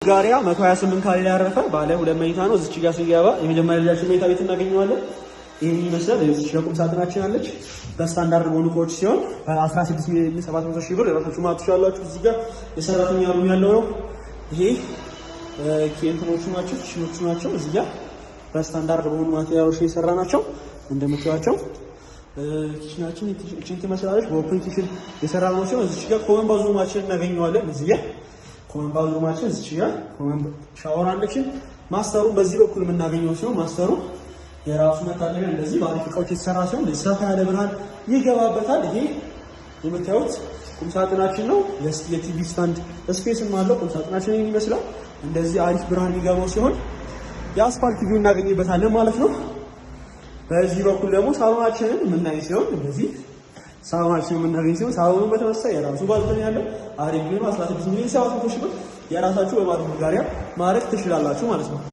ጋሪያ 128 ካሬ ላይ ያረፈ ባለ 2 መኝታ ነው። እዚች ጋር ሲገባ የመጀመሪያ ልጃችን መኝታ ቤት እናገኘዋለን። ይሄን ይመስላል። እዚህ ቁም ሳጥናችን አለች በስታንዳርድ በሆኑ እቃዎች ሲሆን በ16,700,000 ብር የራሳችሁ ማለት ትችላላችሁ። እዚህ ጋር የሰራተኛ ሩም ያለው ነው። ይሄ ኬንትኖቹ ናቸው፣ ኪችኖቹ ናቸው። እዚህ ጋር በስታንዳርድ በሆኑ ማቴሪያሎች የሰራ ናቸው። እንደምታዩቸው ኪችናችን እቺን ትመስላለች። በኦፕን ኪችን የሰራ ነው ሲሆን እዚህ ጋር ኮመን ባዝሩማችን እናገኘዋለን። እዚህ ጋር ኮመን ባዝሩማችን እዚህ ጋር ኮመን ሻወር አለችን። ማስተሩ በዚህ በኩል የምናገኘው ሲሆን ማስተሩ የራሱ መታጠቢያ እንደዚህ በአሪፍ እቃዎች የተሰራ ሲሆን ሰፋ ያለ ብርሃን ይገባበታል። ይሄ የምታዩት ቁም ሳጥናችን ነው። የቲቪ ስታንድ ስፔስም አለው። ቁም ሳጥናችን ይሄን ይመስላል። እንደዚህ አሪፍ ብርሃን የሚገባው ሲሆን የአስፋልት ቪው እናገኝበታለን ማለት ነው። በዚህ በኩል ደግሞ ሳሎናችንን የምናይ ሲሆን እንደዚህ ሳሎናችንን የምናገኝ ሲሆን ሳሎኑን በተመሳሳይ የራሱ ባልኮኒ ያለው አሪፍ ነው። 16,700,000 ብር የራሳችሁ በማድረግ ጋሪያ ማድረግ ትችላላችሁ ማለት ነው።